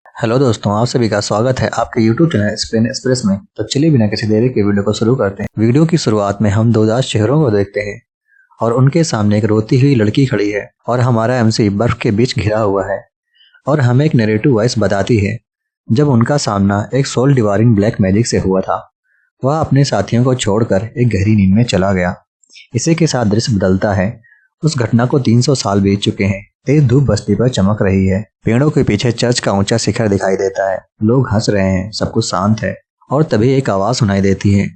Hello दोस्तों, आप सभी का स्वागत है आपके YouTube चैनल स्पेन एक्सप्रेस में। तो चलिए बिना किसी देरी के वीडियो को शुरू करते हैं। वीडियो की शुरुआत में हम दो उदास चेहरों को देखते हैं और उनके सामने एक रोती हुई लड़की खड़ी है और हमारा एमसी बर्फ के बीच घिरा हुआ है और हमें एक नैरेटिव वॉइस बताती है जब उनका सामना एक सोल डिवाइनिंग ब्लैक मैजिक से हुआ था। वह अपने साथियों को छोड़कर एक गहरी नींद में चला गया। इसी के साथ दृश्य बदलता है। उस घटना को 300 साल बीत चुके हैं। तेज धूप बस्ती पर चमक रही है। पेड़ों के पीछे चर्च का ऊंचा शिखर दिखाई देता है। लोग हंस रहे हैं, सब कुछ शांत है और तभी एक आवाज सुनाई देती है।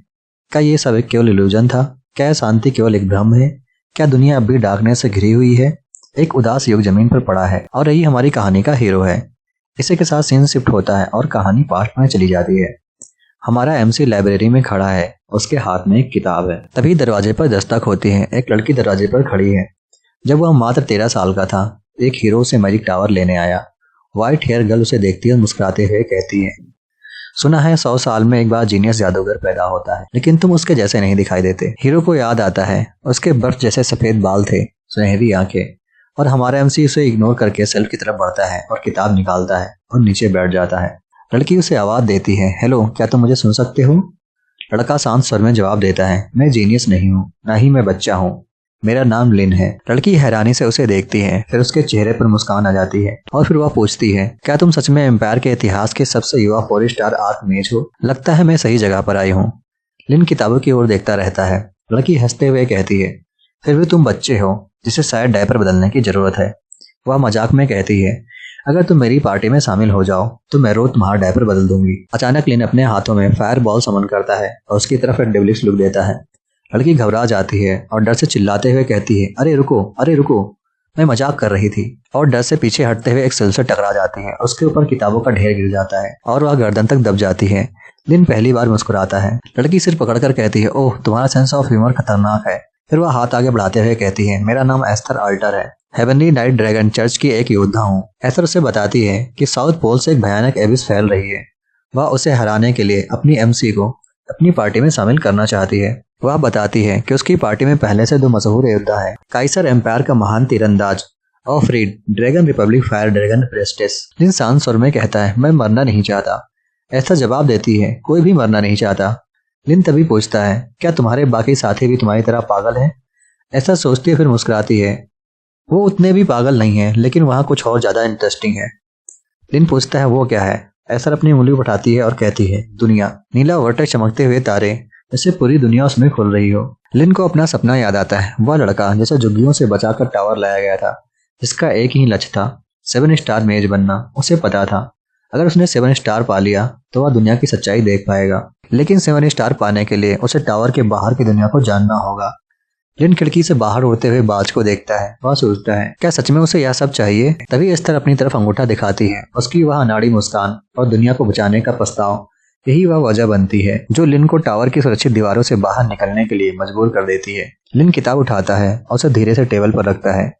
क्या ये सब एक केवल इल्यूजन था? क्या शांति केवल एक भ्रम है? क्या दुनिया अभी डार्कनेस से घिरी हुई है? एक उदास युग जमीन पर पड़ा है और यही हमारी कहानी का हीरो है। इसी के साथ सीन शिफ्ट होता है और कहानी पास्ट में चली जाती है। हमारा एमसी लाइब्रेरी में खड़ा है, उसके हाथ में एक किताब है। तभी दरवाजे पर दस्तक होती है। एक लड़की दरवाजे पर खड़ी है। जब वह मात्र 13 साल का था, एक हीरो से मैजिक टावर लेने आया। व्हाइट हेयर गर्ल उसे देखती है और मुस्कुराते हुए कहती है, सुना है 100 साल में एक बार जीनियस जादूगर पैदा होता है, लेकिन तुम उसके जैसे नहीं दिखाई देते। हीरो को याद आता है उसके बर्फ जैसे सफेद बाल थे, सुनहरी आंखें, और हमारा एमसी उसे इग्नोर करके सेल्फ की तरफ बढ़ता है और किताब निकालता है और नीचे बैठ जाता है। लड़की उसे आवाज देती है, हेलो, क्या तुम मुझे सुन सकते हो? लड़का शांत स्वर में जवाब देता है, मैं जीनियस नहीं हूँ, ना ही मैं बच्चा हूँ, मेरा नाम लिन है। लड़की हैरानी से उसे देखती है, फिर उसके चेहरे पर मुस्कान आ जाती है और फिर वह पूछती है, क्या तुम सच में एम्पायर के इतिहास के सबसे युवा 4 स्टार आर्कमेज हो? लगता है मैं सही जगह पर आई हूँ। लिन किताबों की ओर देखता रहता है। लड़की हंसते हुए कहती है, फिर भी तुम बच्चे हो जिसे शायद डायपर बदलने की जरूरत है। वह मजाक में कहती है, अगर तुम मेरी पार्टी में शामिल हो जाओ तो मैं रोज तुम्हारा डायपर बदल दूंगी। अचानक लिन अपने हाथों में फायर बॉल समन करता है और उसकी तरफ एक डेविलिश लुक देता है। लड़की घबरा जाती है और डर से चिल्लाते हुए कहती है, अरे रुको, अरे रुको, मैं मजाक कर रही थी। और डर से पीछे हटते हुए एक सिल से टकरा जाती है। उसके ऊपर किताबों का ढेर गिर जाता है और वह गर्दन तक दब जाती है। लिन पहली बार मुस्कुराता है। लड़की सिर पकड़कर कहती है, ओह, तुम्हारा सेंस ऑफ ह्यूमर खतरनाक है। फिर वह हाथ आगे बढ़ाते हुए कहती है, मेरा नाम एस्थर अल्टर है, हेवनली नाइट ड्रैगन चर्च की एक योद्धा हूँ। एस्थर उसे बताती है कि साउथ पोल से एक भयानक एबिस फैल रही है। वह उसे हराने के लिए अपनी एमसी को अपनी पार्टी में शामिल करना चाहती है। वह बताती है कि उसकी पार्टी में पहले से 2 मशहूर योद्धा है, काइसर एम्पायर का महान तीरंदाज और freed dragon republic fire dragon प्रेस्टेस। लिन शांत स्वर में कहता है, मैं मरना नहीं चाहता। ऐसा जवाब देती है, कोई भी मरना नहीं चाहता। लिन तभी पूछता है, क्या तुम्हारे बाकी साथी भी तुम्हारी तरह पागल हैं? ऐसा सोचती है, फिर मुस्कुराती है, वो उतने भी पागल नहीं है, लेकिन वहाँ कुछ और ज्यादा इंटरेस्टिंग है। लिन पूछता है, वो क्या है? ऐसा अपनी उंगली उठाती है और कहती है, दुनिया। नीला वर्टेक्स चमकते हुए तारे, जैसे पूरी दुनिया उसमें खुल रही हो। लिन को अपना सपना याद आता है, वह लड़का जैसे झुग्गियों से बचाकर टावर लाया गया था, जिसका एक ही लक्ष्य था, 7 स्टार मेज बनना। उसे पता था अगर उसने 7 स्टार पा लिया तो वह दुनिया की सच्चाई देख पाएगा, लेकिन 7 स्टार पाने के लिए उसे टावर के बाहर की दुनिया को जानना होगा। लिन खिड़की से बाहर उड़ते हुए बाज को देखता है। वह सोचता है, क्या सच में उसे यह सब चाहिए? तभी एस्थर अपनी तरफ अंगूठा दिखाती है। उसकी वह अनाड़ी मुस्कान और दुनिया को बचाने का प्रस्ताव, यही वह वजह बनती है जो लिन को टावर की सुरक्षित दीवारों से बाहर निकलने के लिए मजबूर कर देती है। लिन किताब उठाता है और उसे धीरे से टेबल पर रखता है।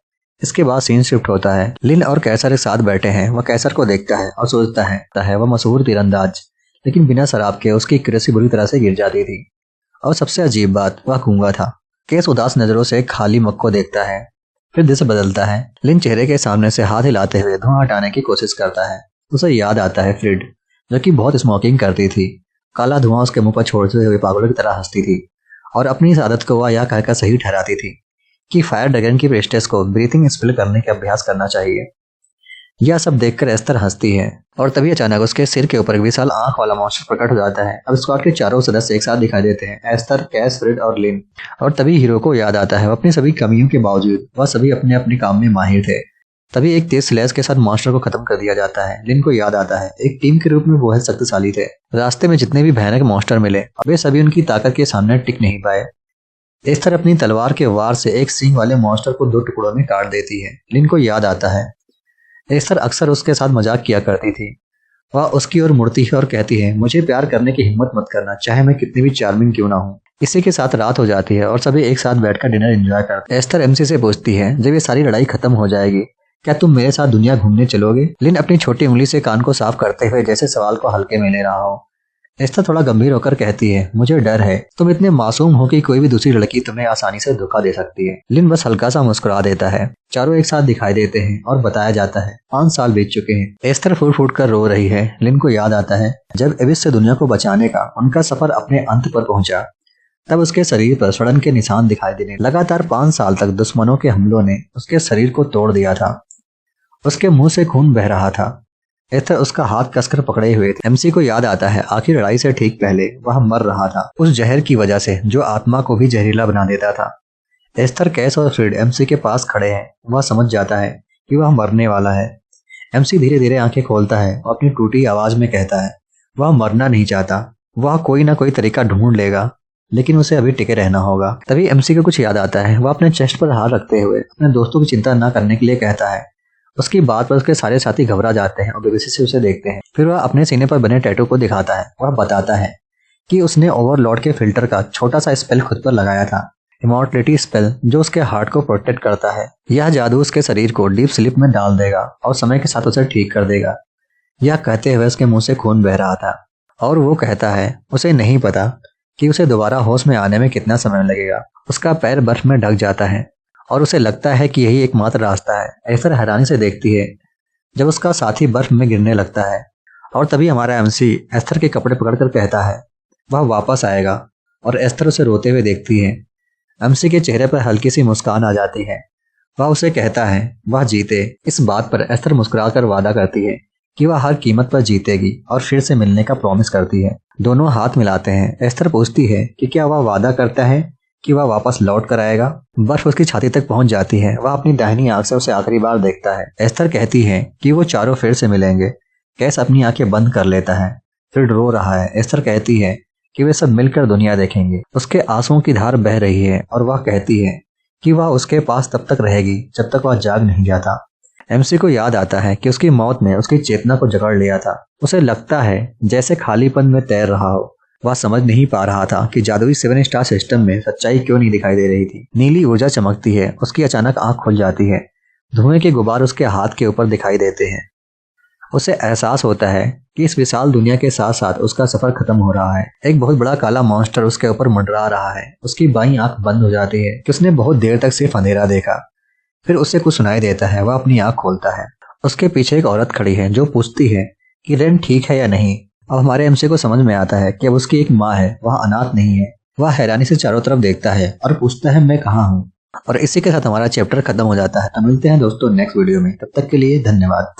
इसके बाद सीन शिफ्ट होता है। लिन और कैसर एक साथ बैठे हैं। वह कैसर को देखता है और सोचता है वह मशहूर तीरंदाज, लेकिन बिना शराब के उसकी एक्यूरेसी बुरी तरह से गिर जाती थी। और सबसे अजीब बात, वह गूंगा था। केस उदास नजरों से खाली मग को देखता है। फिर दृश्य बदलता है। लिन चेहरे के सामने से हाथ हिलाते हुए धुआं हटाने की कोशिश करता है। उसे याद आता है फ्रिड, जो कि बहुत स्मोकिंग करती थी। काला धुआं उसके मुंह पर छोड़ते हुए पागलों की तरह हंसती थी और अपनी इस आदत को वह यह कहकर सही ठहराती थी कि फायर ड्रैगन की प्रेस्टेस को ब्रीथिंग स्पेल करने का अभ्यास करना चाहिए। यह सब देखकर एस्थर हंसती है और तभी अचानक उसके सिर के ऊपर एक विशाल आंख वाला मॉन्स्टर प्रकट हो जाता है। अब स्क्वाड के चारों सदस्य एक साथ दिखाई देते हैं, एस्थर, कैस, फ्रिड और लिन। और तभी हीरो को याद आता है, अपनी सभी कमियों के बावजूद वह सभी अपने अपने काम में माहिर थे। तभी एक तेज स्लैश के साथ मॉन्स्टर को खत्म कर दिया जाता है। लिन को याद आता है, एक टीम के रूप में वो शक्तिशाली थे। रास्ते में जितने भी भयानक मॉन्स्टर मिले, वे सभी उनकी ताकत के सामने टिक नहीं पाए। एस्थर अपनी तलवार के वार से एक सींग वाले मॉन्स्टर को 2 टुकड़ों में काट देती है। लिन को याद आता है, एस्थर अक्सर उसके साथ मजाक किया करती थी। वह उसकी ओर मुड़ती है और कहती है, मुझे प्यार करने की हिम्मत मत करना, चाहे मैं कितनी भी चार्मिंग क्यों ना हूँ। इसी के साथ रात हो जाती है और सभी एक साथ बैठकर डिनर एंजॉय करते हैं। एस्थर एमसी से पूछती है, जब ये सारी लड़ाई खत्म हो जाएगी, क्या तुम मेरे साथ दुनिया घूमने चलोगे? लिन अपनी छोटी उंगली से कान को साफ करते हुए जैसे सवाल को हल्के में ले रहा हो। एस्तर थोड़ा गंभीर होकर कहती है, मुझे डर है, तुम इतने मासूम हो कि कोई भी दूसरी लड़की तुम्हें आसानी से धोखा दे सकती है। लिन बस हल्का सा मुस्कुरा देता है। चारों एक साथ दिखाई देते हैं और बताया जाता है 5 साल बीत चुके हैं। एस्तर फूट फूट कर रो रही है। लिन को याद आता है जब एबिस से दुनिया को बचाने का उनका सफर अपने अंत पर पहुंचा, तब उसके शरीर पर सड़न के निशान दिखाई देने। लगातार 5 साल तक दुश्मनों के हमलों ने उसके शरीर को तोड़ दिया था। उसके मुंह से खून बह रहा था। एस्तर उसका हाथ कसकर पकड़े हुए थे। एमसी को याद आता है आखिर लड़ाई से ठीक पहले वह मर रहा था, उस जहर की वजह से जो आत्मा को भी जहरीला बना देता था। एस्तर, कैस और फ्रीड एमसी के पास खड़े हैं। वह समझ जाता है कि वह मरने वाला है। एमसी धीरे धीरे आंखें खोलता है और अपनी टूटी आवाज में कहता है, वह मरना नहीं चाहता, वह कोई ना कोई तरीका ढूंढ लेगा, लेकिन उसे अभी टिके रहना होगा। तभी एमसी को कुछ याद आता है। वह अपने चेस्ट पर हाथ रखते हुए अपने दोस्तों की चिंता न करने के लिए कहता है। उसकी बात पर उसके सारे साथी घबरा जाते हैं और बेबसी से उसे देखते हैं। फिर वह अपने सीने पर बने टैटू को दिखाता है। वह बताता है कि उसने ओवरलॉर्ड के फिल्टर का छोटा सा स्पेल खुद पर लगाया था, इमॉर्टलिटी स्पेल, जो उसके हार्ट को प्रोटेक्ट करता है। यह जादू उसके शरीर को डीप स्लीप में डाल देगा और समय के साथ उसे ठीक कर देगा। यह कहते हुए उसके मुंह से खून बह रहा था और वो कहता है उसे नहीं पता कि उसे दोबारा होश में आने में कितना समय लगेगा। उसका पैर बर्फ में ढक जाता है और उसे लगता है कि यही एकमात्र रास्ता है। एस्तर हैरानी से देखती है जब उसका साथी बर्फ में गिरने लगता है और तभी हमारा एमसी एस्तर के कपड़े पकड़कर कहता है वह वापस आएगा और एस्तर उसे रोते हुए देखती है। एमसी के चेहरे पर हल्की सी मुस्कान आ जाती है। वह उसे कहता है वह जीते। इस बात पर एस्तर मुस्कुराकर वादा करती है कि वह हर कीमत पर जीतेगी और फिर से मिलने का प्रॉमिस करती है। दोनों हाथ मिलाते हैं। एस्तर पूछती है कि क्या वह वादा करता है कि वह वापस लौट कर आएगा। बर्फ उसकी छाती तक पहुंच जाती है। वह अपनी दाहिनी आंख से उसे आखिरी बार देखता है। एस्तर कहती है कि वो चारों फिर से मिलेंगे। कैस अपनी आंखें बंद कर लेता है, फिर रो रहा है। एस्तर कहती है कि वे सब मिलकर दुनिया देखेंगे। उसके आंसुओं की धार बह रही है और वह कहती है कि वह उसके पास तब तक रहेगी जब तक वह जाग नहीं जाता। एमसी को याद आता है कि उसकी मौत ने उसकी चेतना को जकड़ लिया था। उसे लगता है जैसे खालीपन में तैर रहा हो। वह समझ नहीं पा रहा था कि जादुई 7 स्टार सिस्टम में सच्चाई क्यों नहीं दिखाई दे रही थी। नीली ऊर्जा चमकती है। उसकी अचानक आंख खुल जाती है। धुएं के गुब्बार उसके हाथ के ऊपर दिखाई देते हैं। उसे एहसास होता है कि इस विशाल दुनिया के साथ साथ उसका सफर खत्म हो रहा है। एक बहुत बड़ा काला मॉन्स्टर उसके ऊपर मंडरा रहा है। उसकी बाईं आंख बंद हो जाती है कि उसने बहुत देर तक सिर्फ अंधेरा देखा। फिर उसे कुछ सुनाई देता है। वह अपनी आंख खोलता है। उसके पीछे एक औरत खड़ी है जो पूछती है कि रेन ठीक है या नहीं। अब हमारे एमसी को समझ में आता है कि अब उसकी एक माँ है, वह अनाथ नहीं है। वह हैरानी से चारों तरफ देखता है और पूछता है मैं कहाँ हूँ। और इसी के साथ हमारा चैप्टर खत्म हो जाता है। तो मिलते हैं दोस्तों नेक्स्ट वीडियो में। तब तक के लिए धन्यवाद।